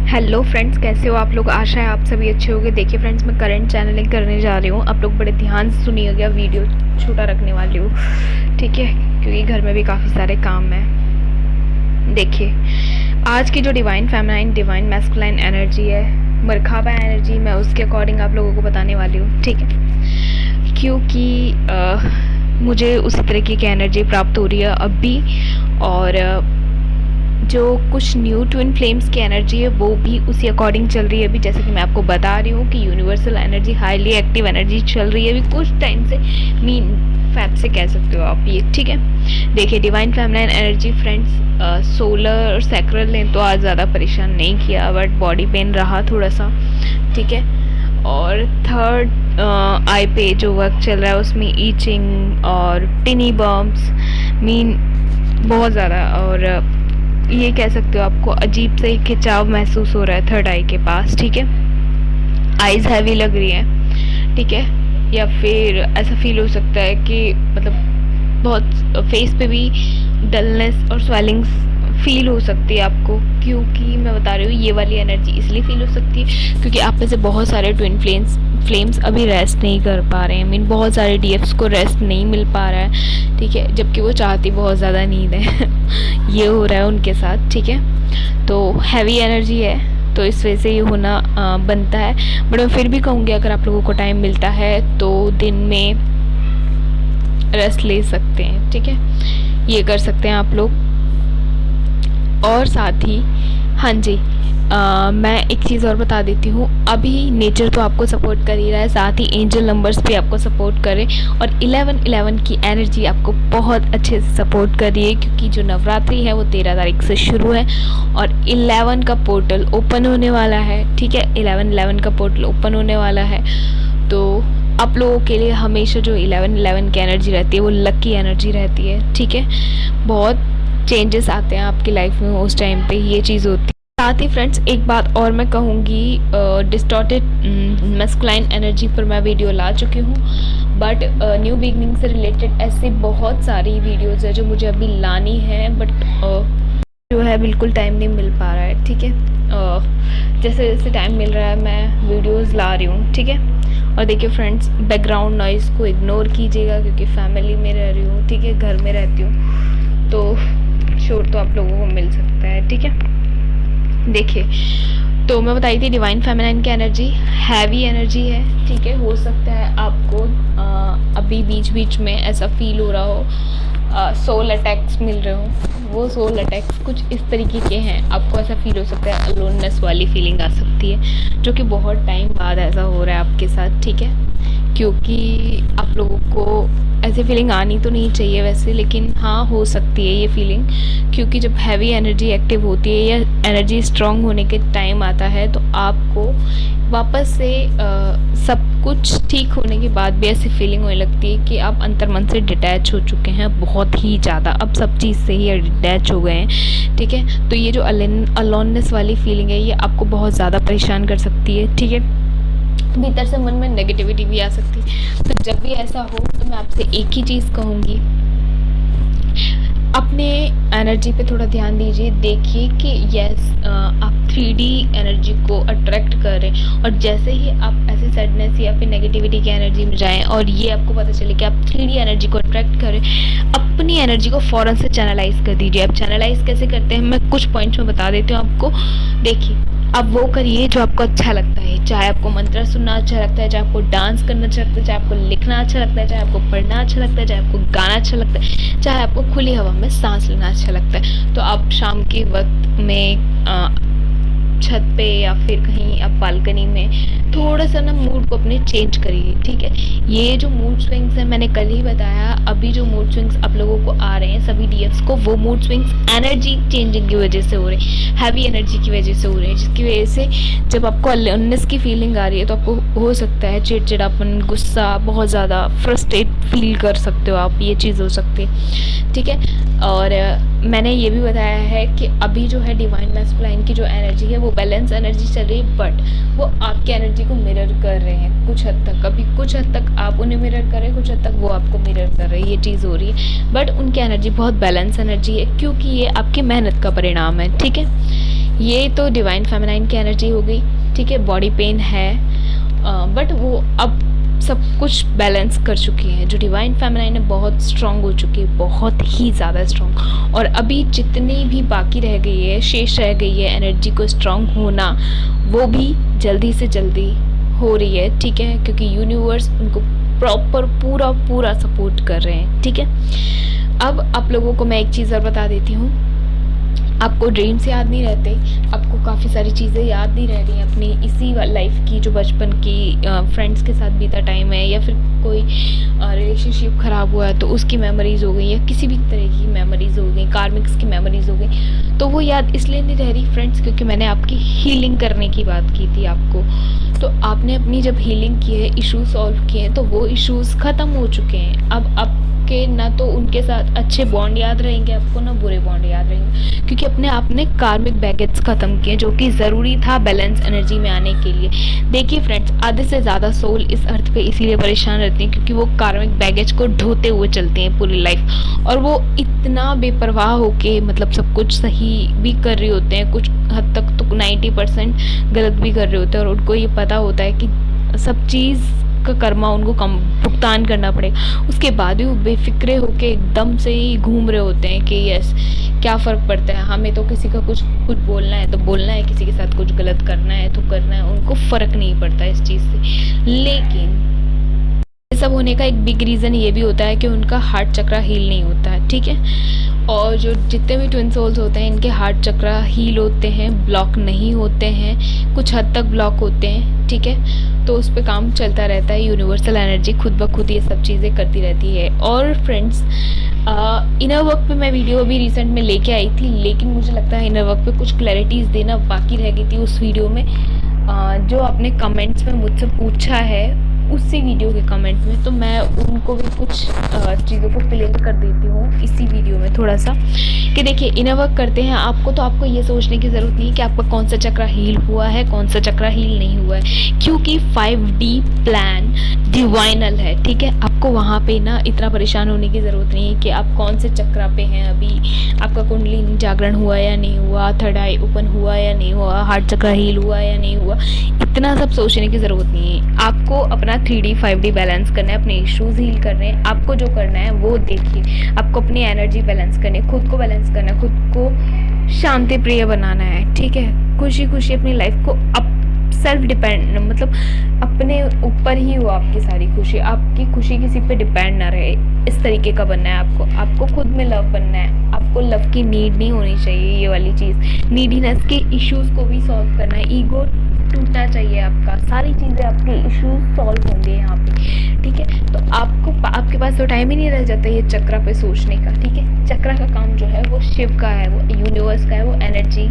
Hello friends, कैसे हो आप लोग। आशा है आप सभी अच्छे होंगे। देखिए फ्रेंड्स, मैं करंट चैनलिंग करने जा रही हूँ। आप लोग बड़े ध्यान से सुनिएगा, वीडियो छोटा रखने वाली हूँ, ठीक है, क्योंकि घर में भी काफ़ी सारे काम हैं। देखिए, आज की जो divine feminine divine masculine energy है, मरखाबा एनर्जी, मैं उसके अकॉर्डिंग आप लोगों को बताने वाली हूँ, ठीक है, क्योंकि मुझे उसी तरीके की एनर्जी प्राप्त हो रही है अब भी। और जो कुछ न्यू ट्विन फ्लेम्स की एनर्जी है वो भी उसी अकॉर्डिंग चल रही है अभी। जैसे कि मैं आपको बता रही हूँ कि universal energy, highly active energy चल रही है अभी कुछ टाइम से, मीन फैक्ट से कह सकते हो आप ये, ठीक है। देखिए, divine feminine energy friends, solar और सैक्रल ने तो आज ज़्यादा परेशान नहीं किया, बट बॉडी पेन रहा थोड़ा सा, ठीक है। और थर्ड आई पे जो वर्क चल रहा है उसमें ईचिंग और टिनी बम्प्स, मीन बहुत ज़्यादा। और ये कह सकते हो आपको अजीब से खिंचाव महसूस हो रहा है थर्ड आई के पास, ठीक है। आईज हैवी लग रही है, ठीक है, या फिर ऐसा फील हो सकता है कि मतलब बहुत फेस पे भी डलनेस और स्वेलिंग्स फील हो सकती है आपको। क्योंकि मैं बता रही हूँ ये वाली एनर्जी इसलिए फील हो सकती है क्योंकि आप में से बहुत सारे ट्विन फ्लेम्स अभी रेस्ट नहीं कर पा रहे हैं, मीन बहुत सारे डीएफ्स को रेस्ट नहीं मिल पा रहा है, ठीक है, जबकि वो चाहती बहुत ज़्यादा नींद है ये हो रहा है उनके साथ, ठीक है। तो हैवी एनर्जी है, तो इस वजह से ये होना बनता है। बट मैं फिर भी कहूँगी, अगर आप लोगों को टाइम मिलता है तो दिन में रेस्ट ले सकते हैं, ठीक है, ये कर सकते हैं आप लोग। और साथ ही हाँ जी, मैं एक चीज़ और बता देती हूँ, अभी नेचर तो आपको सपोर्ट कर ही रहा है, साथ ही एंजल नंबर्स भी आपको सपोर्ट करें, और 11-11 की एनर्जी आपको बहुत अच्छे से सपोर्ट कर रही है, क्योंकि जो नवरात्रि है वो 13 तारीख से शुरू है और 11 का पोर्टल ओपन होने वाला है, ठीक है। 11-11 का पोर्टल ओपन होने वाला है, तो आप लोगों के लिए हमेशा जो 11-11 की एनर्जी रहती है वो लकी एनर्जी रहती है, ठीक है। बहुत चेंजेस आते हैं आपकी लाइफ में, उस टाइम पे ये चीज़ होती है। साथ ही फ्रेंड्स, एक बात और मैं कहूँगी, डिस्टॉर्टेड मैस्कुलाइन एनर्जी पर मैं वीडियो ला चुकी हूँ, बट न्यू बिगनिंग से रिलेटेड ऐसी बहुत सारी वीडियोज़ है जो मुझे अभी लानी है, बट जो है बिल्कुल टाइम नहीं मिल पा रहा है, ठीक है। जैसे जैसे टाइम मिल रहा है मैं वीडियोज़ ला रही हूँ, ठीक है। और देखिए फ्रेंड्स, बैकग्राउंड नॉइज़ को इग्नोर कीजिएगा क्योंकि फैमिली में रह रही हूँ, ठीक है, घर में रहती हूँ, तो शोर तो आप लोगों को मिल सकता है, ठीक है। देखिए, तो मैं बताई थी डिवाइन फेमिनाइन की एनर्जी हैवी एनर्जी है, ठीक है। हो सकता है आपको अभी बीच बीच में ऐसा फील हो रहा हो, सोल अटैक्स मिल रहे हो, वो सोल अटैक्स कुछ इस तरीके के हैं, आपको ऐसा फील हो सकता है, अलोननेस वाली फीलिंग आ सकती है, जो कि बहुत टाइम बाद ऐसा हो रहा है आपके साथ, ठीक है। क्योंकि आप लोगों को ऐसी फीलिंग आनी तो नहीं चाहिए वैसे, लेकिन हाँ हो सकती है ये फीलिंग, क्योंकि जब हैवी एनर्जी एक्टिव होती है या एनर्जी स्ट्रांग होने के टाइम आता है तो आपको वापस से सब कुछ ठीक होने के बाद भी ऐसी फीलिंग होने लगती है कि आप अंतर्मन से डिटैच हो चुके हैं बहुत ही ज़्यादा, अब सब चीज़ से ही डिटैच हो गए हैं, ठीक है। तो ये जो अलोननेस वाली फीलिंग है ये आपको बहुत ज़्यादा परेशान कर सकती है, ठीक है। भीतर से मन में नेगेटिविटी भी आ सकती है। तो जब भी ऐसा हो तो मैं आपसे एक ही चीज़ कहूँगी, अपने एनर्जी पे थोड़ा ध्यान दीजिए, देखिए कि यस आप 3D एनर्जी को अट्रैक्ट करें, और जैसे ही आप ऐसे सैडनेस या फिर नेगेटिविटी की एनर्जी में जाएं और ये आपको पता चले कि आप 3D एनर्जी को अट्रैक्ट करें, अपनी एनर्जी को फ़ौरन से चैनलाइज कर दीजिए। आप चैनलाइज कैसे करते हैं मैं कुछ पॉइंट्स में बता देती हूँ आपको। देखिए, आप वो करिए जो आपको अच्छा लगता है, चाहे आपको मंत्र सुनना अच्छा लगता है, चाहे आपको डांस करना अच्छा लगता है, चाहे आपको लिखना अच्छा लगता है, चाहे आपको पढ़ना अच्छा लगता है, चाहे आपको गाना अच्छा लगता है, चाहे आपको खुली हवा में सांस लेना अच्छा लगता है, तो आप शाम के वक्त में छत पे या फिर कहीं आप बालकनी में थोड़ा सा ना मूड को अपने चेंज करिए, ठीक है। ये जो मूड स्विंग्स हैं मैंने कल ही बताया, अभी जो मूड स्विंग्स आप लोगों को आ रहे हैं सभी डीएफ्स को, वो मूड स्विंग्स एनर्जी चेंजिंग की वजह से हो रहे हैं, हैवी एनर्जी की वजह से हो रहे हैं, जिसकी वजह से जब आपको अलोननेस की फीलिंग आ रही है तो आपको हो सकता है चिड़चिड़ापन, गुस्सा, बहुत ज़्यादा फ्रस्ट्रेट फील कर सकते हो आप, ये चीज़ हो सकती है, ठीक है। और मैंने ये भी बताया है कि अभी जो है डिवाइन मैस्कुलाइन की जो एनर्जी है वो बैलेंस एनर्जी चल रही है, बट वो आपकी एनर्जी को मिरर कर रहे हैं कुछ हद तक। अभी कुछ हद तक आप उन्हें मिरर कर रहे हैं, कुछ हद तक वो आपको मिरर कर रहे हैं, ये चीज़ हो रही है। बट उनकी एनर्जी बहुत बैलेंस एनर्जी है, क्योंकि ये आपकी मेहनत का परिणाम है, ठीक है। ये तो डिवाइन फेमिनाइन की एनर्जी हो गई, ठीक है। बॉडी पेन है, बट वो अब सब कुछ बैलेंस कर चुकी है। जो डिवाइन फेमिनाइन है बहुत स्ट्रांग हो चुकी है, बहुत ही ज़्यादा स्ट्रांग। और अभी जितनी भी बाकी रह गई है, शेष रह गई है एनर्जी को स्ट्रांग होना, वो भी जल्दी से जल्दी हो रही है, ठीक है। क्योंकि यूनिवर्स उनको प्रॉपर पूरा सपोर्ट कर रहे हैं, ठीक है। अब आप लोगों को मैं एक चीज़ और बता देती हूँ। आपको ड्रीम्स याद नहीं रहते, आपको काफ़ी सारी चीज़ें याद नहीं रह रही हैं अपनी इसी लाइफ की, जो बचपन की फ्रेंड्स के साथ बीता टाइम है, या फिर कोई रिलेशनशिप ख़राब हुआ है तो उसकी मेमोरीज़ हो गई, या किसी भी तरह की मेमोरीज़ हो गई, कार्मिक्स की मेमोरीज़ हो गई। तो वो याद इसलिए नहीं रह रही फ्रेंड्स, क्योंकि मैंने आपकी हीलिंग करने की बात की थी आपको। तो आपने अपनी जब हीलिंग की है, इश्यूज सॉल्व किए हैं, तो वो इश्यूज़ ख़त्म हो चुके हैं। अब आपके ना तो उनके साथ अच्छे बॉन्ड याद रहेंगे आपको, ना बुरे बॉन्ड याद रहेंगे, क्योंकि अपने आपने कार्मिक बैगेज ख़त्म किए जो कि ज़रूरी था बैलेंस एनर्जी में आने के लिए। देखिए फ्रेंड्स, आधे से ज़्यादा सोल इस अर्थ पे इसीलिए परेशान रहती हैं क्योंकि वो कार्मिक बैगेज को ढोते हुए चलते हैं पूरी लाइफ, और वो इतना बेपरवाह होके मतलब सब कुछ सही भी कर रहे होते हैं, कुछ हद तक तो 90% गलत भी कर रहे होते हैं, और उनको ये पता होता है कि सब चीज़ का कर्मा उनको कम भुगतान करना पड़ेगा। उसके बाद भी वो बेफिक्रे होके एकदम से ही घूम रहे होते हैं कि यस, क्या फ़र्क पड़ता है, हमें तो किसी का कुछ बोलना है तो बोलना है, किसी के साथ कुछ गलत करना है तो करना है, उनको फ़र्क नहीं पड़ता इस चीज़ से। लेकिन ये सब होने का एक बिग रीज़न ये भी होता है कि उनका हार्ट चक्रा हील नहीं होता है, ठीक है। और जो जितने भी ट्विन सोल्स होते हैं, इनके हार्ट चक्रा हील होते हैं, ब्लॉक नहीं होते हैं, कुछ हद तक ब्लॉक होते हैं, ठीक है। तो उस पर काम चलता रहता है, यूनिवर्सल एनर्जी खुद ब खुद ये सब चीज़ें करती रहती है। और फ्रेंड्स, इनर वर्क पे मैं वीडियो अभी रिसेंट में लेके आई थी, लेकिन मुझे लगता है इनर वर्क पे कुछ क्लैरिटीज़ देना बाकी रह गई थी उस वीडियो में। जो आपने कमेंट्स में मुझसे पूछा है उसी वीडियो के कमेंट में, तो मैं उनको भी कुछ चीज़ों को क्लियर कर देती हूँ इसी वीडियो में थोड़ा सा। कि देखिए, इनर वर्क करते हैं आपको, तो आपको ये सोचने की ज़रूरत नहीं है कि आपका कौन सा चक्रा हील हुआ है, कौन सा चक्रा हील नहीं हुआ है, क्योंकि 5D प्लान डिवाइनल है, ठीक है। आपको वहाँ पे ना इतना परेशान होने की ज़रूरत नहीं है कि आप कौन से चक्रा पे हैं अभी, आपका कुंडलिनी जागरण हुआ या नहीं हुआ, थर्ड आई ओपन हुआ या नहीं हुआ, हार्ट चक्रा हील हुआ या नहीं हुआ, इतना सब सोचने की ज़रूरत नहीं है। आपको अपना 3D 5D बैलेंस करना है, अपने इश्यूज़ हील करने हैं, आपको जो करना है वो देखिए। आपको अपनी एनर्जी बैलेंस करनी है, खुद को बैलेंस करना है, खुद को शांति प्रिय बनाना है, ठीक है। खुशी खुशी अपनी लाइफ को सेल्फ डिपेंड, मतलब अपने ऊपर ही हो आपकी सारी खुशी, आपकी खुशी किसी पे डिपेंड ना रहे, इस तरीके का बनना है आपको। आपको खुद में लव बनना है, आपको लव की नीड नहीं होनी चाहिए, ये वाली चीज़। नीडीनेस के इश्यूज़ को भी सॉल्व करना है, ईगो टूटना चाहिए आपका, सारी चीज़ें आपके इश्यूज सॉल्व होंगे यहाँ पे, ठीक है। तो आपके पास तो टाइम ही नहीं रह जाता ये चक्रा पे सोचने का, ठीक है। चक्रा का काम जो है वो शिव का है, वो यूनिवर्स का है, वो एनर्जी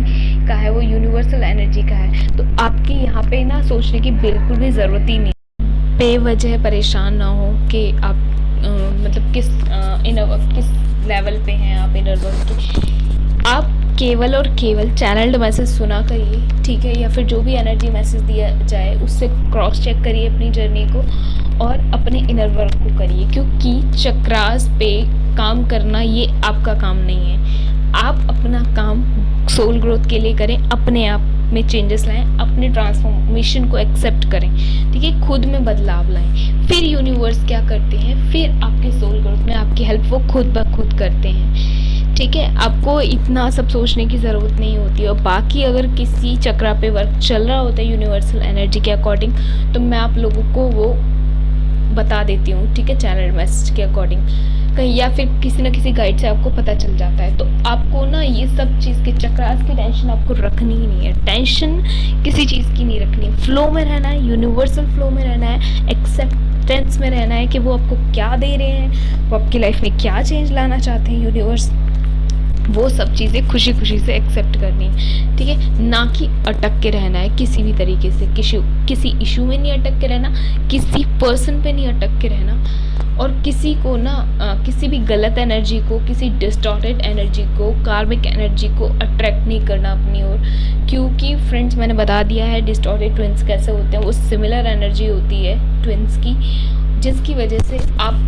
का है, वो यूनिवर्सल एनर्जी का है। तो आपकी यहाँ पे ना सोचने की बिल्कुल भी ज़रूरत ही नहीं, बेवजह परेशान ना हो कि आप मतलब किस लेवल पे हैं आप इनर वर्क के। आप केवल और केवल चैनल्ड मैसेज सुना करिए, ठीक है, या फिर जो भी एनर्जी मैसेज दिया जाए उससे क्रॉस चेक करिए अपनी जर्नी को, और अपने इनर वर्क को करिए, क्योंकि चक्रास पे काम करना ये आपका काम नहीं है। आप अपना काम सोल ग्रोथ के लिए करें, अपने आप में चेंजेस लाएं, अपने ट्रांसफॉर्मेशन को एक्सेप्ट करें, ठीक है, खुद में बदलाव लाएं। फिर यूनिवर्स क्या करते हैं, फिर आपके सोल ग्रोथ में आपकी हेल्प वो खुद ब खुद करते हैं, ठीक है। आपको इतना सब सोचने की ज़रूरत नहीं होती है। और बाकी अगर किसी चक्रा पे वर्क चल रहा होता है यूनिवर्सल एनर्जी के अकॉर्डिंग, तो मैं आप लोगों को वो बता देती हूँ, ठीक है, चैनल मैसेज के अकॉर्डिंग कहीं, या फिर किसी न किसी गाइड से आपको पता चल जाता है। तो आपको ना ये सब चीज़ के चक्रास की टेंशन आपको रखनी ही नहीं है, टेंशन किसी चीज़ की नहीं रखनी है। फ्लो में रहना है, यूनिवर्सल फ्लो में रहना है, एक्सेप्टेंस में रहना है कि वो आपको क्या दे रहे हैं, वो आपकी लाइफ में क्या चेंज लाना चाहते हैं यूनिवर्स, वो सब चीज़ें खुशी खुशी से एक्सेप्ट करनी है, ठीक है। ना कि अटक के रहना है किसी भी तरीके से, किसी इशू में नहीं अटक के रहना, किसी पर्सन पे नहीं अटक के रहना। और किसी को ना किसी भी गलत एनर्जी को, किसी डिस्टॉर्टेड एनर्जी को, कार्मिक एनर्जी को अट्रैक्ट नहीं करना अपनी ओर। क्योंकि फ्रेंड्स मैंने बता दिया है डिस्टॉर्टेड ट्विन्स कैसे होते हैं। वो सिमिलर एनर्जी होती है ट्विन्स की, जिसकी वजह से आप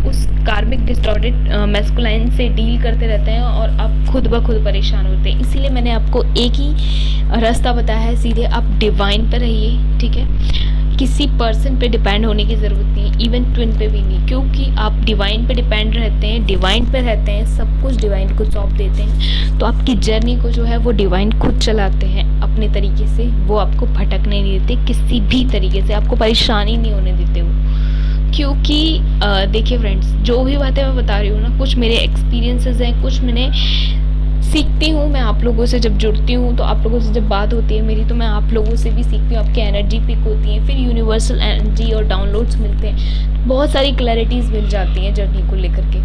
उस कार्मिक डिस्टॉर्टेड मैस्कुलाइन से डील करते रहते हैं और आप खुद ब खुद परेशान होते हैं। इसीलिए मैंने आपको एक ही रास्ता बताया है, सीधे आप डिवाइन पर रहिए, ठीक है। किसी पर्सन पे डिपेंड होने की ज़रूरत नहीं है, इवन ट्विन पे भी नहीं, क्योंकि आप डिवाइन पे डिपेंड रहते हैं, डिवाइन पे रहते हैं, सब कुछ डिवाइन को सौंप देते हैं। तो आपकी जर्नी को जो है वो डिवाइन खुद चलाते हैं अपने तरीके से। वो आपको भटकने नहीं देते, किसी भी तरीके से आपको परेशानी नहीं होने देते वो। क्योंकि देखिए फ्रेंड्स, जो भी बातें मैं बता रही हूँ ना, कुछ मेरे एक्सपीरियंसेस हैं, कुछ मैंने सीखती हूँ। मैं आप लोगों से जब जुड़ती हूँ, तो आप लोगों से जब बात होती है मेरी, तो मैं आप लोगों से भी सीखती हूँ। आपकी एनर्जी पिक होती है, फिर यूनिवर्सल एनर्जी और डाउनलोड्स मिलते हैं, बहुत सारी क्लैरिटीज़ मिल जाती हैं जर्नी को लेकर के,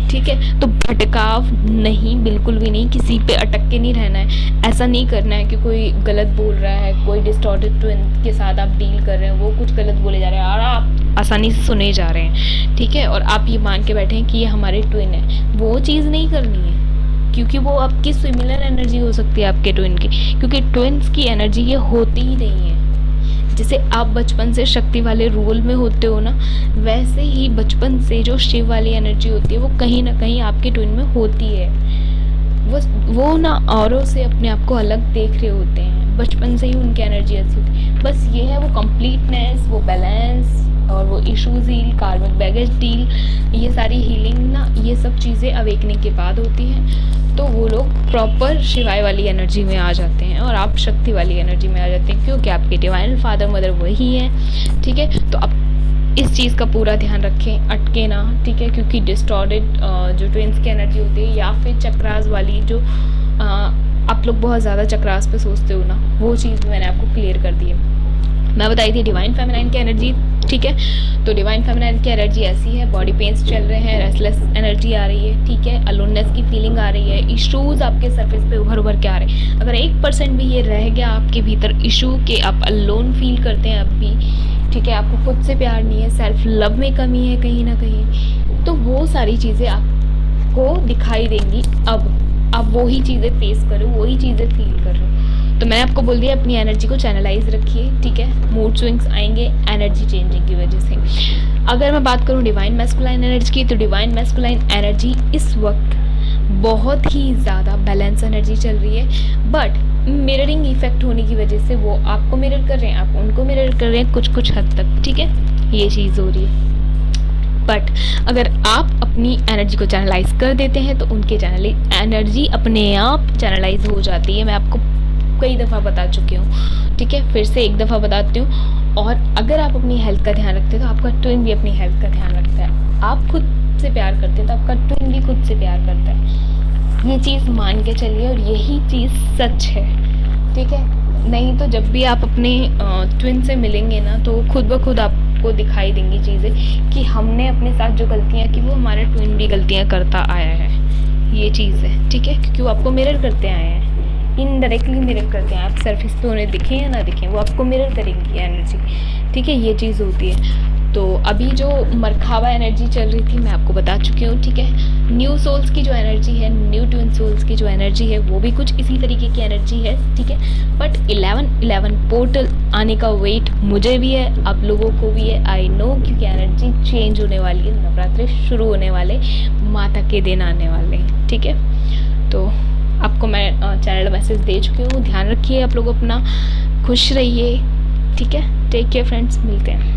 ठीक है। तो भटकाव नहीं, बिल्कुल भी नहीं, किसी पे अटक के नहीं रहना है। ऐसा नहीं करना है कि कोई गलत बोल रहा है, कोई डिस्टॉर्टेड ट्विन के साथ आप डील कर रहे हैं, वो कुछ गलत बोले जा रहे हैं और आप आसानी से सुने जा रहे हैं, ठीक है, और आप ये मान के बैठे हैं कि ये हमारे ट्विन है। वो चीज़ नहीं करनी है, क्योंकि वो आपकी सिमिलर एनर्जी हो सकती है आपके ट्विन की, क्योंकि ट्विन्स की एनर्जी ये होती ही नहीं है। जैसे आप बचपन से शक्ति वाले रोल में होते हो ना, वैसे ही बचपन से जो शिव वाली एनर्जी होती है वो कहीं ना कहीं आपके ट्विन में होती है। वो ना औरों से अपने आप को अलग देख रहे होते हैं, बचपन से ही उनकी एनर्जी ऐसी होती है। बस ये है वो कंप्लीटनेस, वो बैलेंस और वो इश्यूज हील, कार्मिक बैगेज डील, ये सारी हीलिंग ना, ये सब चीज़ें अवेकनिंग के बाद होती हैं। तो वो लोग प्रॉपर शिवाय वाली एनर्जी में आ जाते हैं और आप शक्ति वाली एनर्जी में आ जाते हैं, क्योंकि आपके डिवाइन फादर मदर वही है, ठीक है। तो आप इस चीज़ का पूरा ध्यान रखें, अटके ना, ठीक है, क्योंकि डिस्टॉर्टेड जो ट्विन्स की एनर्जी होती है, या फिर चक्रास वाली जो आप लोग बहुत ज़्यादा चक्रास पे सोचते हो ना, वो चीज़ मैंने आपको क्लियर कर दी है। मैं बताई थी डिवाइन फेमिनाइन की एनर्जी, ठीक है। तो डिवाइन फेमिनाइन की एनर्जी ऐसी है, बॉडी पेन्स चल रहे हैं, रेस्टलेस एनर्जी आ रही है, ठीक है, अलोननेस की फीलिंग आ रही है, इश्यूज आपके सरफेस पे उभर के आ रहे हैं। अगर 1% भी ये रह गया आपके भीतर इशू के आप अलोन फील करते हैं अब भी, ठीक है, आपको खुद से प्यार नहीं है, सेल्फ लव में कमी है कहीं ना कहीं, तो वो सारी चीज़ें आपको दिखाई देंगी। अब आप वही चीज़ें फेस करो, वही चीज़ें फील करो। तो मैंने आपको बोल दिया अपनी एनर्जी को चैनलाइज रखिए, ठीक है। मूड स्विंग्स आएंगे एनर्जी चेंजिंग की वजह से। अगर मैं बात करूँ डिवाइन मैस्कुलाइन एनर्जी की, तो डिवाइन मैस्कुलाइन एनर्जी इस वक्त बहुत ही ज़्यादा बैलेंस एनर्जी चल रही है, बट मिररिंग इफेक्ट होने की वजह से वो आपको मिरर कर रहे हैं, आप उनको मिरर कर रहे हैं कुछ हद तक, ठीक है, ये चीज़ हो रही है। बट अगर आप अपनी एनर्जी को चैनलाइज कर देते हैं तो उनकी एनर्जी अपने आप चैनलाइज हो जाती है। मैं आपको कई दफ़ा बता चुकी हूँ, ठीक है, फिर से एक दफ़ा बताती हूँ। और अगर आप अपनी हेल्थ का ध्यान रखते हैं तो आपका ट्विन भी अपनी हेल्थ का ध्यान रखता है। आप खुद से प्यार करते हैं तो आपका ट्विन भी खुद से प्यार करता है। ये चीज़ मान के चलिए और यही चीज़ सच है, ठीक है। नहीं तो जब भी आप अपने ट्विन से मिलेंगे ना, तो खुद ब खुद आपको दिखाई देंगी चीज़ें कि हमने अपने साथ जो गलतियाँ की वो हमारा ट्विन भी गलतियाँ करता आया है। ये चीज़ है, ठीक है, क्योंकि वो आपको मिरर करते आए हैं, इनडायरेक्टली मिरर करते हैं। आप सरफेस पे उन्हें दिखें या ना दिखें, वो आपको मिरर करेंगी एनर्जी, ठीक है, ये चीज़ होती है। तो अभी जो मरखावा एनर्जी चल रही थी मैं आपको बता चुकी हूँ, ठीक है। न्यू सोल्स की जो एनर्जी है, न्यू ट्विन सोल्स की जो एनर्जी है, वो भी कुछ इसी तरीके की एनर्जी है, ठीक है। बट 11/11 पोर्टल आने का वेट मुझे भी है, आप लोगों को भी है, आई नो, क्योंकि एनर्जी चेंज होने वाली है, नवरात्रि शुरू होने वाले, माता के दिन आने वाले, ठीक है। तो आपको मैं चैनल मैसेज दे चुकी हूँ, ध्यान रखिए आप लोग अपना, खुश रहिए, ठीक है। टेक केयर फ्रेंड्स, मिलते हैं।